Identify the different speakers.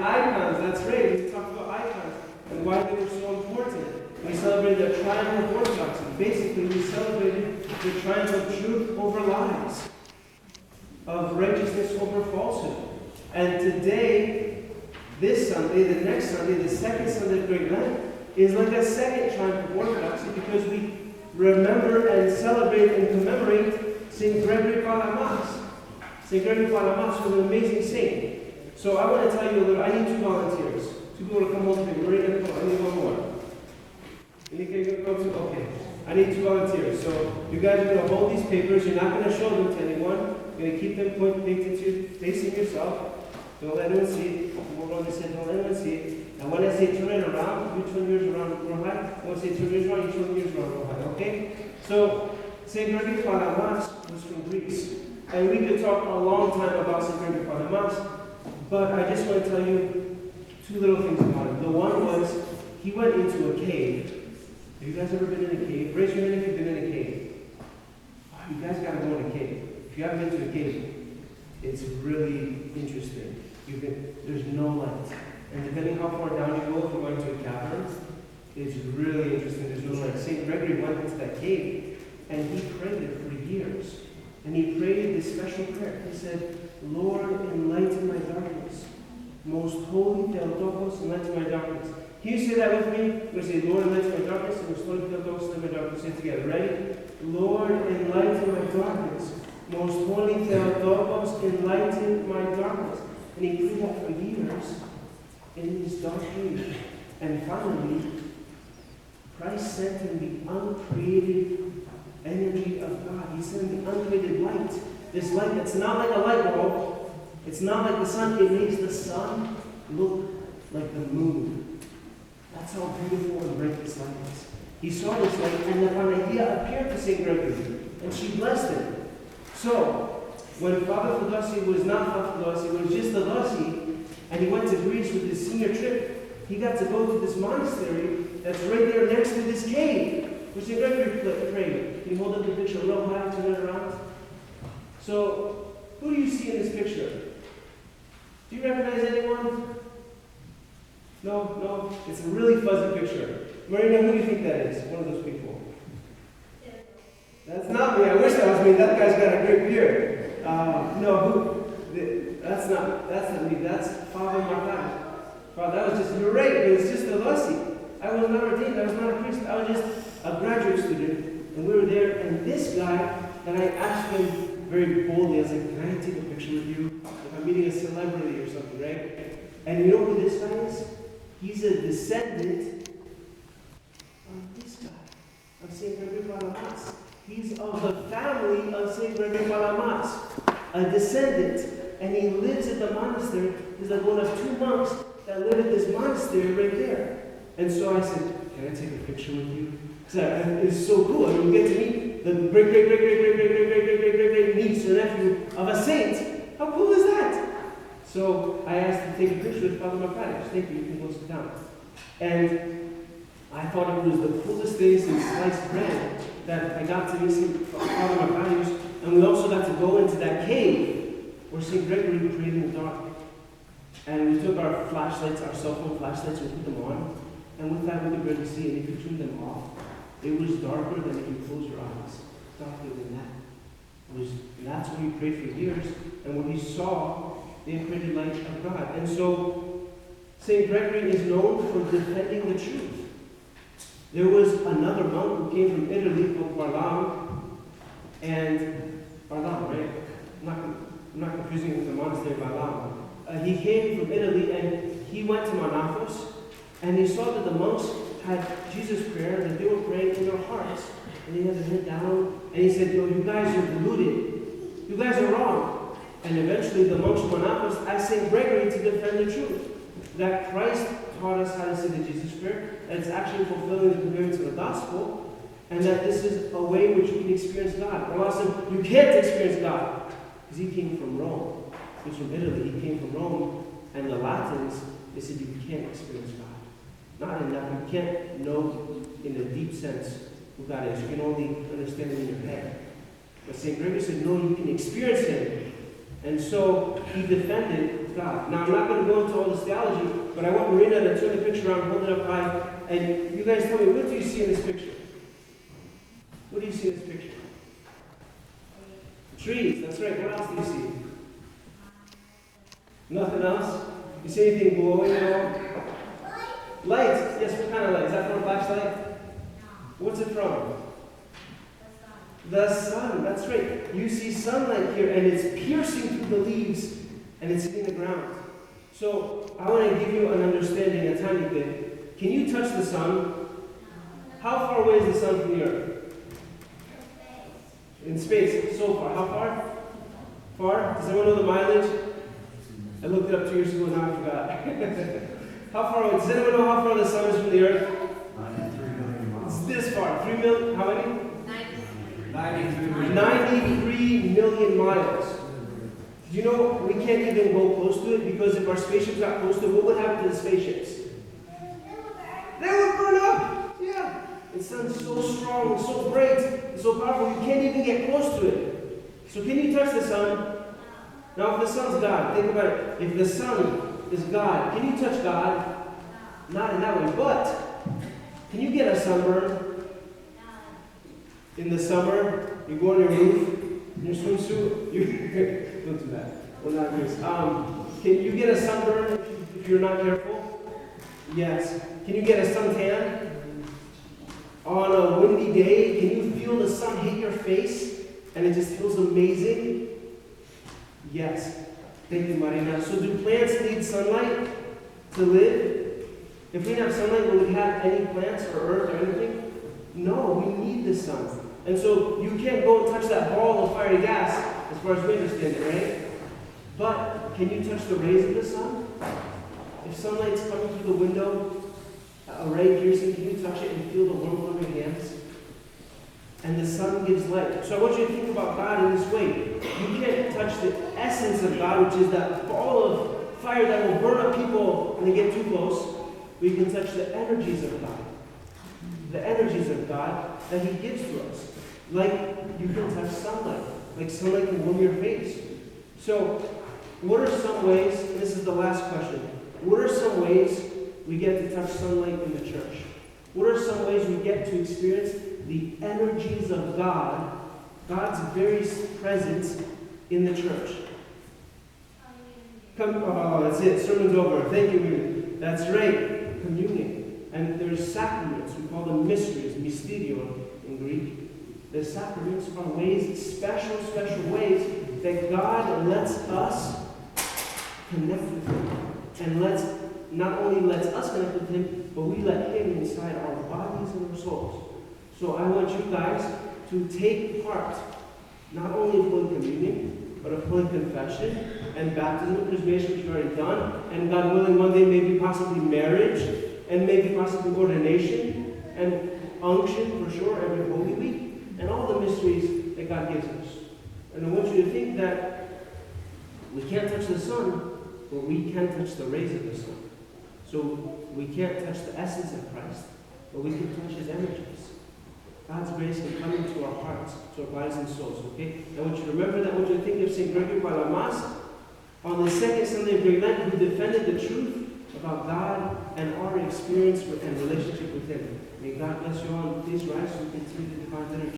Speaker 1: Icons, that's right. We talked about icons and why they were so important. We celebrated the triumph of orthodoxy. Basically, we celebrated the triumph of truth over lies, of righteousness over falsehood. And today, this Sunday, the next Sunday, the second Sunday of Great Lent, is like a second triumph of orthodoxy because we remember and celebrate and commemorate St. Gregory Palamas. St. Gregory Palamas was an amazing saint. So I want to tell you a little. I need 2 volunteers. 2 people to come hold me. Maria, I need 1 more. Okay. I need 2 volunteers. So you guys are going to hold these papers. You're not going to show them to anyone. You're going to keep them facing yourself. Don't let anyone see it. Don't let anyone see it. And when I say turn it around, you turn yours around real high. When I say turn yours around, you turn yours around real high. Okay? So St. Gregory Palamas was from Greece. And we could talk a long time about St. Gregory Palamas, but I just want to tell you 2 little things about him. The one was, he went into a cave. Have you guys ever been in a cave? Raise your hand if you've been in a cave. Oh, you guys got to go in a cave. If you haven't been to a cave, it's really interesting. There's no light. And depending how far down you go, if you're going to a cavern, it's really interesting. There's no light. St. Gregory went into that cave, and he prayed there for years. And he prayed this special prayer. He said, Lord, enlighten my darkness. Most holy Theotokos, enlighten my darkness. Can you say that with me? We're going to say, Lord, enlighten my darkness, and most holy Theotokos, enlighten my darkness. Say it together. Ready? Lord, enlighten my darkness. Most holy Theotokos, enlighten my darkness. And he prayed that for years in this dark cave. And finally, Christ sent him the uncreated energy of God. He sent him the uncreated light. This light that's not like a light bulb. It's not like the sun. It makes the sun look like the moon. That's how beautiful and bright this light is. He saw this light, and the Panagia appeared to St. Gregory, and she blessed him. So, when Father Fedossi was not Father Fedossi, it was just the Dossi, and he went to Greece with his senior trip, he got to go to this monastery that's right there next to this cave, which St. Gregory prayed. Can you hold up the picture real high, turn it around? So, who do you see in this picture? Do you recognize anyone? No? It's a really fuzzy picture. Marina, who do you think that is? One of those people. That's not me. I wish that was me. That guy's got a great beard. That's not me. That's Father Martin. Father, that was just, you're right, but it's just a Lussi. I was not ordained. I was not a priest. I was just a graduate student. And we were there, and this guy that I asked him very boldly, I was like, can I take a picture with you? If I'm meeting a celebrity or something, right? And you know who this guy is? He's a descendant of this guy, of St. Gregory Palamas. He's of the family of St. Gregory Palamas, a descendant. And he lives at the monastery. He's like one of 2 monks that live at this monastery right there. And so I said, can I take a picture with you? Because it's so cool. I mean, we get to meet the great niece or nephew of a saint. How cool is that? So I asked to take a picture with Father Macarius. Thank you, you can go sit down. And I thought it was the coolest thing since sliced bread that I got to meet Father Macarius, and we also got to go into that cave where St. Gregory prayed in the dark. And we took our flashlights, our cell phone flashlights, and put them on. And with that, we could barely see, and you could turn them off. It was darker than if you close your eyes. Darker than that. And that's where he prayed for years, and where he saw the uncreated light of God. And so, St. Gregory is known for defending the truth. There was another monk who came from Italy called Barlam, and Barlam, right? I'm not confusing it with the monastery Barlam. He came from Italy, and he went to Manathos, and he saw that the monks had Jesus' prayer, and they were praying in their hearts. And he had their head down, and he said, no, you guys are deluded. You guys are wrong. And eventually the monks of Manathos asked St. Gregory to defend the truth. That Christ taught us how to say the Jesus prayer, that it's actually fulfilling the commandments of the gospel, and that this is a way in which we can experience God. Or else you can't experience God, because he came from Rome. He was from Italy, he came from Rome, and the Latins, they said you can't experience God. Not in that, you can't know in a deep sense who God is. You can only understand him in your head. But St. Gregory said, no, you can experience him. And so he defended with God. Now, I'm not going to go into all this theology, but I want Marina to turn the picture around, hold it up high, and you guys tell me, what do you see in this picture? What do you see in this picture? Trees, that's right. What else do you see? Nothing else? You see anything glowing at all? Lights. Yes, what kind of light? Is that from a flashlight? What's it from? The sun. That's right. You see sunlight here, and it's piercing through the leaves, and it's hitting the ground. So I want to give you an understanding, a tiny bit. Can you touch the sun? How far away is the sun from the earth? In space. So far. How far? Far? Does anyone know the mileage? I looked it up 2 years ago, now I forgot. How far away? Does anyone know how far the sun is from the earth?
Speaker 2: 93 million miles.
Speaker 1: It's this far. 3 million, how many? 93 million miles. Do you know we can't even go close to it, because if our spaceships got close to it, what would happen to the spaceships? They would burn up! Yeah. The sun's so strong, so bright, and so powerful, you can't even get close to it. So can you touch the sun? Now, if the sun's God, think about it. If the sun is God, can you touch God? Not in that way, but can you get a sunburn? In the summer, you go on your roof, in your swimsuit, you don't do that. Well, not this. Can you get a sunburn if you're not careful? Yes. Can you get a suntan? On a windy day, can you feel the sun hit your face and it just feels amazing? Yes. Thank you, Marina. So do plants need sunlight to live? If we didn't have sunlight, would we have any plants or earth or anything? No, we need the sun. And so you can't go and touch that ball of fiery gas, as far as we understand it, right? But can you touch the rays of the sun? If sunlight's coming through the window, a ray piercing, can you touch it and feel the warmth on your hands? And the sun gives light. So I want you to think about God in this way. You can't touch the essence of God, which is that ball of fire that will burn up people when they get too close. But you can touch the energies of God. The energies of God that He gives to us. Like you can touch sunlight. Like sunlight can warm your face. So, what are some ways, and this is the last question, what are some ways we get to touch sunlight in the church? What are some ways we get to experience the energies of God, God's very presence in the church? That's it. Sermon's over. Thank you, Mimi. That's right. Communion. And there's sacraments. We call them mysteries, mysterio in Greek. The sacraments are ways, special ways that God lets us connect with Him. And not only lets us connect with Him, but we let Him inside our bodies and our souls. So I want you guys to take part, not only of Holy Communion, but of Holy Confession and baptism and preservation, which we've already done, and God willing, one day maybe possibly marriage, and maybe possibly ordination, and unction for sure every Holy Week, and all the mysteries that God gives us. And I want you to think that we can't touch the sun, but we can touch the rays of the sun. So we can't touch the essence of Christ, but we can touch His energies. God's grace can come into our hearts, to our bodies and souls, okay? I want you to remember that. I want you to think of St. Gregory Palamas on the second Sunday of Great Lent, who defended the truth about God and our experience and relationship with Him. May God bless you all, and please rise so we continue the divine liturgy.